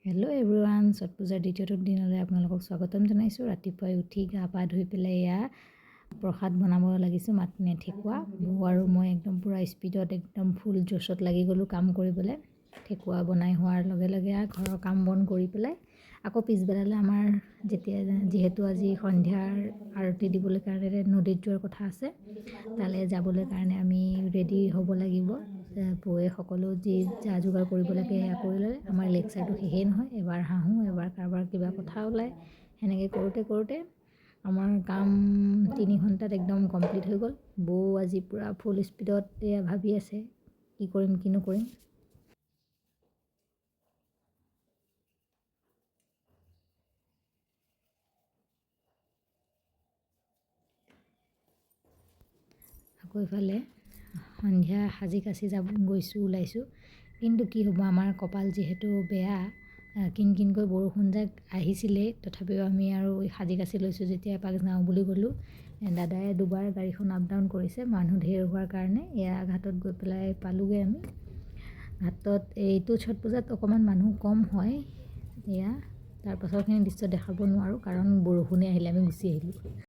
Hello' everyone, Chhath পূজাৰ দ্বিতীয়টো দিনলৈ আপোনালোকক স্বাগতম জনাইছোঁ। ৰাতিপুৱাই উঠি গা পা ধুই পেলাই এয়া প্ৰসাদ বনাব লাগিছোঁ। মাতনে ঠেকুৱা বৌ আৰু মই একদম পূৰা স্পীডত একদম ফুল জোচত লাগি গ'লোঁ কাম কৰিবলৈ। ঠেকুৱা বনাই হোৱাৰ লগে লগে ঘৰৰ কাম বন কৰি পেলাই আকৌ পিছবেলালৈ আমাৰ যিহেতু আজি সন্ধিয়াৰ আৰতি দিবলৈ কাৰণে নদীত যোৱাৰ কথা আছে, তালৈ যাবলৈ কাৰণে আমি ৰেডি হ'ব লাগিব। বৌয়ে সকলো যি যা যোগাৰ কৰিব লাগে সেয়া কৰি ল'লে। আমাৰ লেকচাৰটো শেষেই নহয়, এবাৰ হাঁহোঁ এবাৰ কাৰোবাৰ কিবা কথা ওলায়। সেনেকৈ কৰোঁতে আমাৰ কাম 3 ঘণ্টাত একদম কমপ্লিট হৈ গ'ল। বৌ আজি পূৰা ফুল স্পীডত এয়া ভাবি আছে কি কৰিম কি নকৰিম। আকৌ ইফালে সন্ধিয়া সাজি কাচি ওলাইছোঁ। কিন্তু কি হ'ব, আমাৰ কপাল যিহেতু বেয়া, কিনকৈ বৰষুণ যাক আহিছিলেই, তথাপিও আমি আৰু সাজি কাচি লৈছোঁ। যেতিয়া এপাক যাওঁ বুলি গ'লোঁ, দাদাই দুবাৰ গাড়ীখন আপ ডাউন কৰিছে মানুহ ঢেৰ হোৱাৰ কাৰণে। এয়া ঘাটত গৈ পেলাই পালোঁগৈ আমি। ঘাটত এইটো ছট পূজাত অকণমান মানুহ কম হয়। এয়া তাৰ পাছৰখিনি দৃশ্য দেখাব নোৱাৰোঁ কাৰণ বৰষুণে আহিলে, আমি গুচি আহিলোঁ।